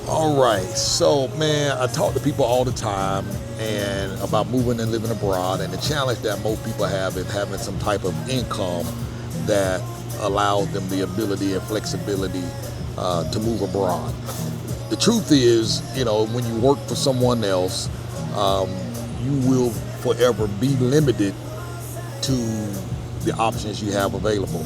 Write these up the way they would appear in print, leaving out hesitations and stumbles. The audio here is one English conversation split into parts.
All right, so man, I talk to people all the time and about moving and living abroad, and the challenge that most people have is having some type of income that allows them the ability and flexibility to move abroad. The truth is, when you work for someone else, um, you will forever be limited to the options you have available.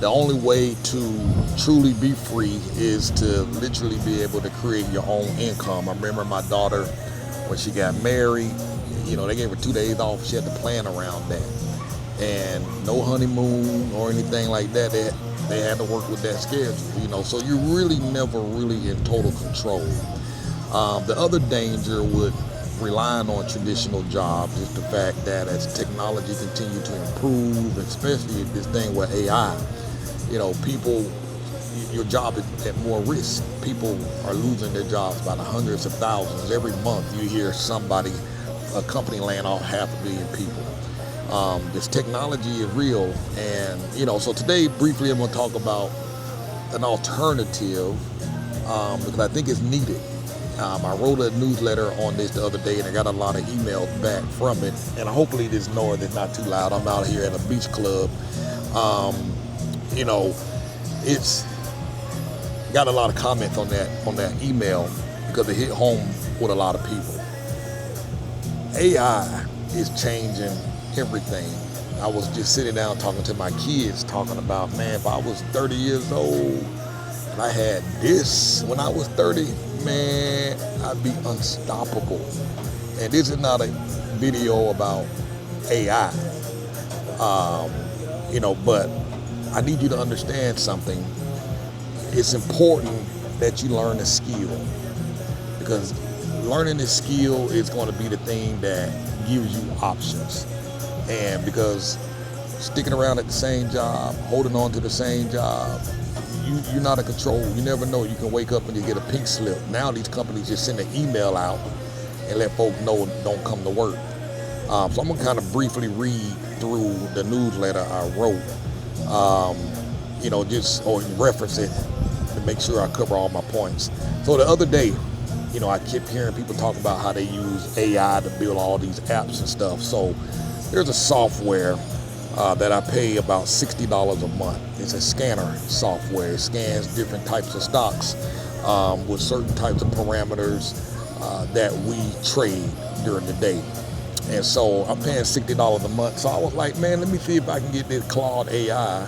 The only way to truly be free is to literally be able to create your own income. I remember my daughter when she got married, they gave her 2 days off. She had to plan around that. And no honeymoon or anything like that. They had to work with that schedule, so you're really never really in total control. The other danger with relying on traditional jobs is the fact that as technology continues to improve, especially this thing with AI, people, your job is at more risk. People are losing their jobs by the hundreds of thousands. Every month you hear somebody, a company laying off 500,000 people. This technology is real. And, so today briefly I'm going to talk about an alternative because I think it's needed. I wrote a newsletter on this the other day and I got a lot of emails back from it. And hopefully this noise is not too loud. I'm out here at a beach club. It's got a lot of comments on that email because it hit home with a lot of people. AI is changing everything. I was just sitting down talking to my kids, talking about, man, if I was 30 years old and I had this when I was 30, man, I'd be unstoppable. And this is not a video about AI, but I need you to understand something. It's important that you learn a skill because learning this skill is going to be the thing that gives you options. And because sticking around at the same job, holding on to the same job, you're not in control. You never know. You can wake up and you get a pink slip. Now these companies just send an email out and let folks know don't come to work. So I'm going to kind of briefly read through the newsletter I wrote, or reference it to make sure I cover all my points. So the other day, I kept hearing people talk about how they use AI to build all these apps and stuff. So there's a software that I pay about $60 a month. It's a scanner software. It scans different types of stocks with certain types of parameters that we trade during the day. And so I'm paying $60 a month. So I was like, man, let me see if I can get this Claude AI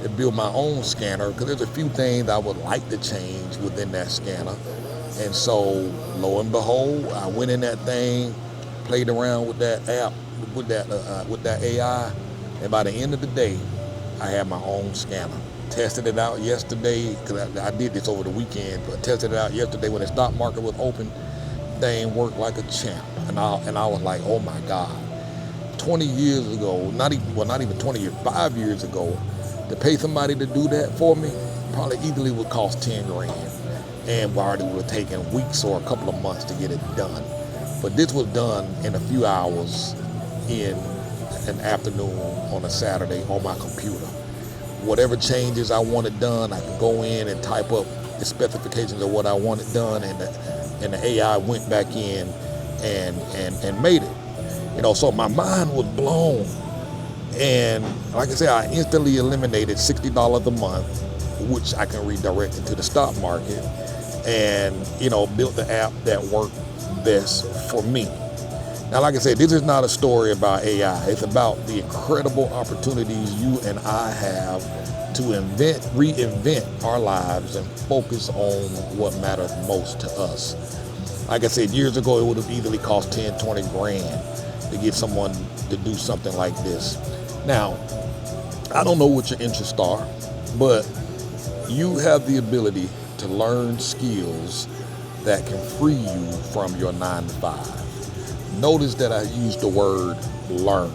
to build my own scanner, because there's a few things I would like to change within that scanner. And so lo and behold, I went in that thing, played around with that app, with that AI, and by the end of the day, I had my own scanner. Tested it out yesterday, because I did this over the weekend, but tested it out yesterday when the stock market was open. Thing worked like a champ. And I was like, oh my God. 20 years ago, not even 20 years, 5 years ago, to pay somebody to do that for me probably easily would cost 10 grand. And already would have taken weeks or a couple of months to get it done. But this was done in a few hours in an afternoon on a Saturday on my computer. Whatever changes I wanted done, I could go in and type up the specifications of what I wanted done, and the AI went back in and made it. So my mind was blown. And like I said, I instantly eliminated $60 a month, which I can redirect into the stock market, and built the app that worked best for me. Now, like I said, this is not a story about AI. It's about the incredible opportunities you and I have to reinvent our lives and focus on what matters most to us. Like I said, years ago, it would have easily cost 10, 20 grand to get someone to do something like this. Now, I don't know what your interests are, but you have the ability to learn skills that can free you from your 9 to 5. Notice that I used the word learn,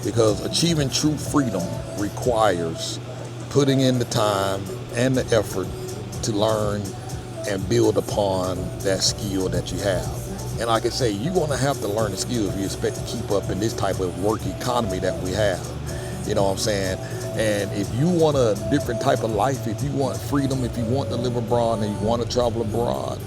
because achieving true freedom requires putting in the time and the effort to learn and build upon that skill that you have. And like I say, you're going to have to learn the skills if you expect to keep up in this type of work economy that we have. You know what I'm saying? And if you want a different type of life, if you want freedom, if you want to live abroad and you want to travel abroad,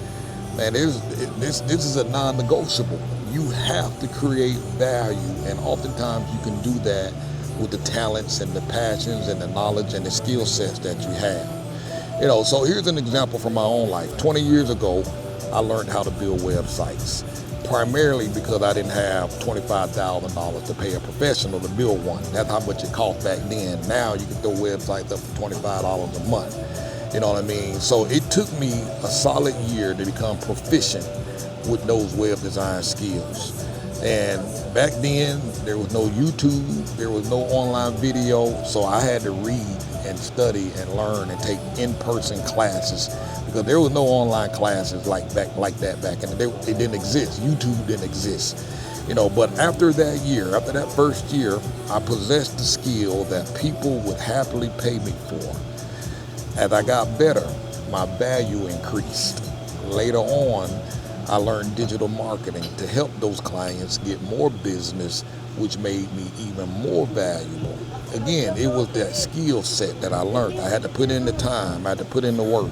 man, this is a non-negotiable. You have to create value, and oftentimes you can do that with the talents and the passions and the knowledge and the skill sets that you have. So here's an example from my own life. 20 years ago, I learned how to build websites, primarily because I didn't have $25,000 to pay a professional to build one. That's how much it cost back then. Now you can throw websites up for $25 a month. You know what I mean? So it took me a solid year to become proficient with those web design skills. And back then, there was no YouTube, there was no online video, so I had to read and study and learn and take in-person classes, because there was no online classes like that back in the day. It didn't exist. YouTube didn't exist. But after that first year, I possessed the skill that people would happily pay me for. As I got better, my value increased. Later on, I learned digital marketing to help those clients get more business, which made me even more valuable. Again, it was that skill set that I learned. I had to put in the time, I had to put in the work.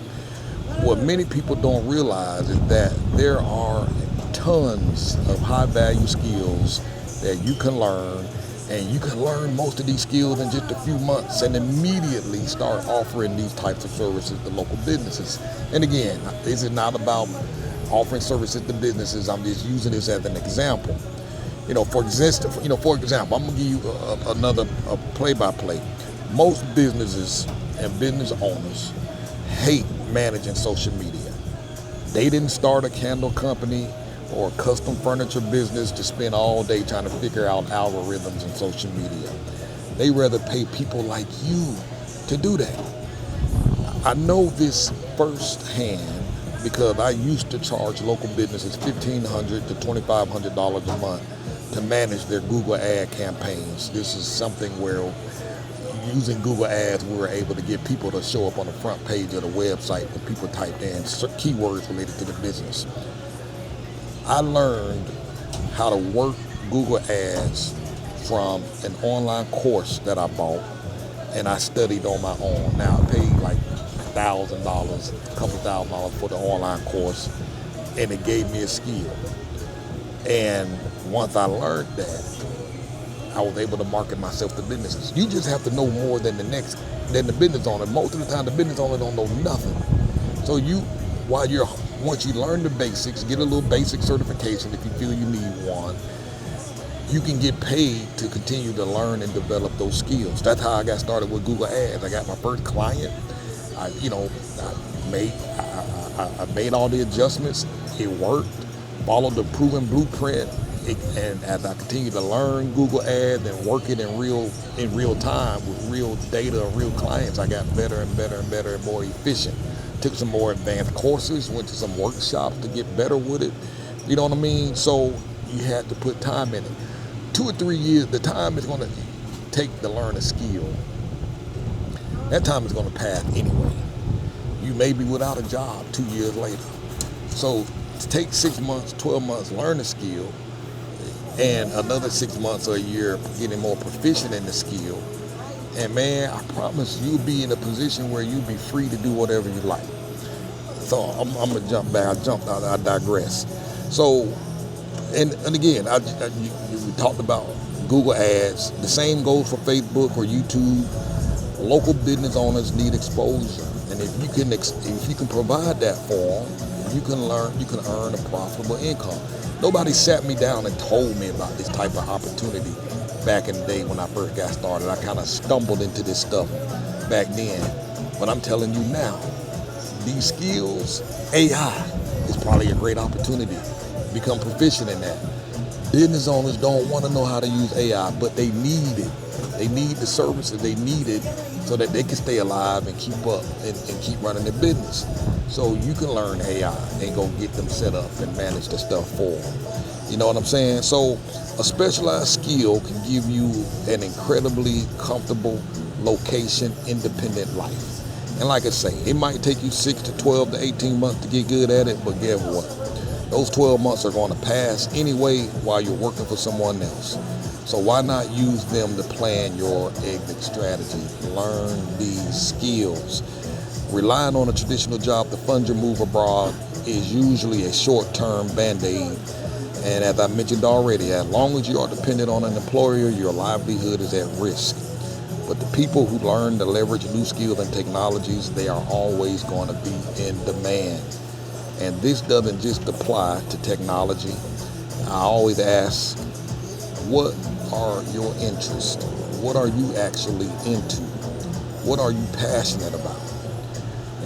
What many people don't realize is that there are tons of high value skills that you can learn, and you can learn most of these skills in just a few months and immediately start offering these types of services to local businesses. And again, this is not about offering services to businesses. I'm just using this as an example. For example, I'm gonna give you another play-by-play. Most businesses and business owners hate managing social media. They didn't start a candle company or a custom furniture business to spend all day trying to figure out algorithms in social media. They rather pay people like you to do that. I know this firsthand because I used to charge local businesses $1,500 to $2,500 a month to manage their Google ad campaigns. This is something where using Google ads, we were able to get people to show up on the front page of the website when people typed in keywords related to the business. I learned how to work Google ads from an online course that I bought, and I studied on my own. Now I paid like $1,000, a couple $1,000 for the online course, and it gave me a skill. And once I learned that, I was able to market myself to businesses. You just have to know more than the business owner. Most of the time, the business owner don't know nothing. So once you learn the basics, get a little basic certification if you feel you need one, you can get paid to continue to learn and develop those skills. That's how I got started with Google Ads. I got my first client. I made all the adjustments. It worked. Followed the proven blueprint. And as I continue to learn Google Ads and work it in real time with real data and real clients, I got better and better and better and more efficient. Took some more advanced courses, went to some workshops to get better with it. You know what I mean? So you had to put time in it. 2 or 3 years, the time is going to take to learn a skill. That time is going to pass anyway. You may be without a job 2 years later. So take 6 months, 12 months, learn a skill, and another 6 months or a year getting more proficient in the skill. And man, I promise you'll be in a position where you'll be free to do whatever you like. So I'm gonna jump back. I digress. So, and again, we talked about Google Ads. The same goes for Facebook or YouTube. Local business owners need exposure, and if you can provide that for them, you can earn a profitable income. Nobody sat me down and told me about this type of opportunity back in the day when I first got started. I kind of stumbled into this stuff back then. But I'm telling you now, these skills, AI is probably a great opportunity. Become proficient in that. Business owners don't want to know how to use AI, but they need it. They need the services. They need it so that they can stay alive and keep up and keep running their business. So you can learn AI and go get them set up and manage the stuff for them. You know what I'm saying? So a specialized skill can give you an incredibly comfortable location, independent life. And like I say, it might take you 6 to 12 to 18 months to get good at it, but guess what? Those 12 months are going to pass anyway while you're working for someone else. So why not use them to plan your exit strategy? Learn these skills. Relying on a traditional job to fund your move abroad is usually a short-term band-aid. And as I mentioned already, as long as you are dependent on an employer, your livelihood is at risk. But the people who learn to leverage new skills and technologies, they are always going to be in demand. And this doesn't just apply to technology. I always ask, what are your interests? What are you actually into? What are you passionate about?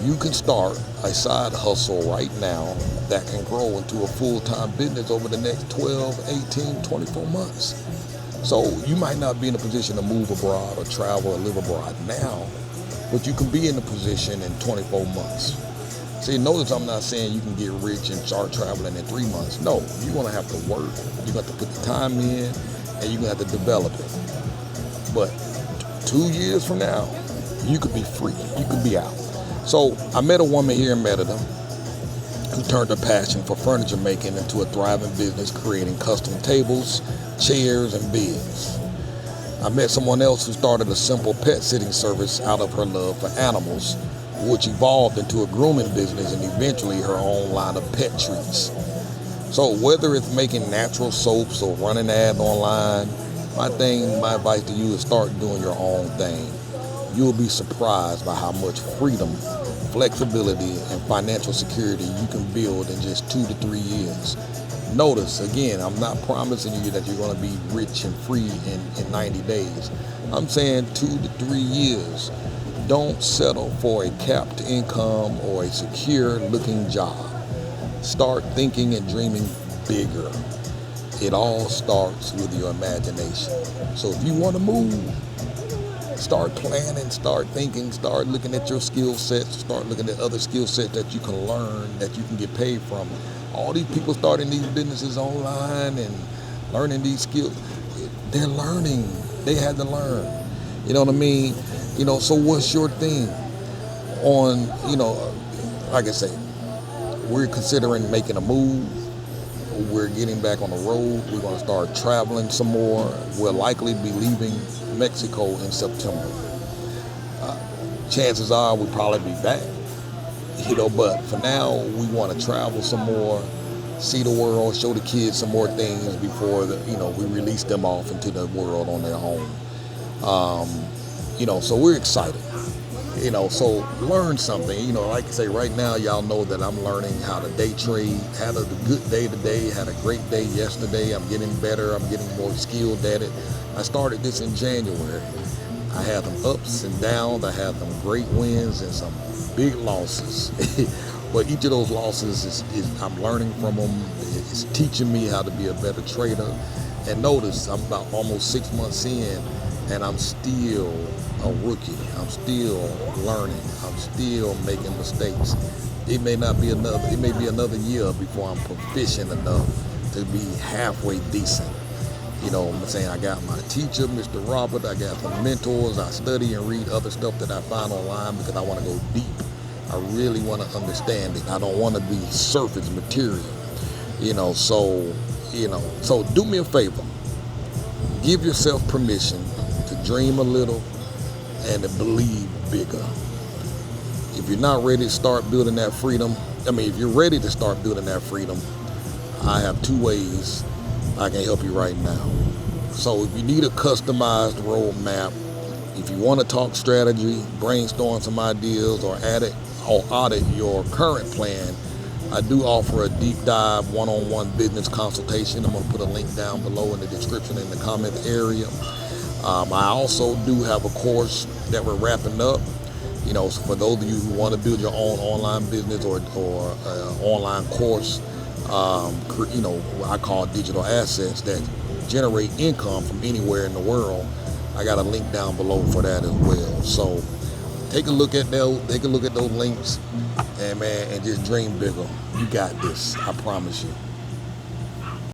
You can start a side hustle right now that can grow into a full-time business over the next 12, 18, 24 months. So you might not be in a position to move abroad or travel or live abroad now, but you can be in a position in 24 months. See, notice I'm not saying you can get rich and start traveling in 3 months. No, you're going to have to work. You're going to have to put the time in, and you're going to have to develop it. But 2 years from now, you could be free. You could be out. So I met a woman here in Merida who turned her passion for furniture making into a thriving business, creating custom tables, chairs, and beds. I met someone else who started a simple pet sitting service out of her love for animals, which evolved into a grooming business and eventually her own line of pet treats. So whether it's making natural soaps or running ads online, my advice to you is start doing your own thing. You'll be surprised by how much freedom, flexibility, and financial security you can build in just 2 to 3 years. Notice, again, I'm not promising you that you're going to be rich and free in 90 days. I'm saying 2 to 3 years. Don't settle for a capped income or a secure-looking job. Start thinking and dreaming bigger. It all starts with your imagination. So if you want to move, start planning, start thinking, start looking at your skill sets, start looking at other skill sets that you can learn, that you can get paid from. All these people starting these businesses online and learning these skills, they're learning. They had to learn. You know what I mean? So what's your thing on, like I say, we're considering making a move. We're getting back on the road. We're going to start traveling some more. We'll likely be leaving Mexico in September. Chances are we'll probably be back, but for now we want to travel some more, see the world, show the kids some more things before we release them off into the world on their own. So we're excited. So learn something. Like I say, right now, y'all know that I'm learning how to day trade. Had a good day today, had a great day yesterday. I'm getting better. I'm getting more skilled at it. I started this in January. I had some ups and downs. I had some great wins and some big losses. But each of those losses is I'm learning from them. It's teaching me how to be a better trader. And notice, I'm about almost 6 months in, and I'm still a rookie. I'm still learning. I'm still making mistakes. It may be another year before I'm proficient enough to be halfway decent. I'm saying I got my teacher, Mr. Robert. I got some mentors. I study and read other stuff that I find online because I want to go deep. I really want to understand it. I don't want to be surface material. So do me a favor. Give yourself permission to dream a little and to believe bigger. If you're not ready to start building that freedom, if you're ready to start building that freedom, I have 2 ways I can help you right now. So if you need a customized roadmap, if you want to talk strategy, brainstorm some ideas, or audit your current plan, I do offer a deep dive one-on-one business consultation. I'm going to put a link down below in the description in the comment area. I also do have a course that we're wrapping up. So for those of you who want to build your own online business or online course, what I call digital assets that generate income from anywhere in the world, I got a link down below for that as well. So take a look at those links, and just dream bigger. You got this. I promise you.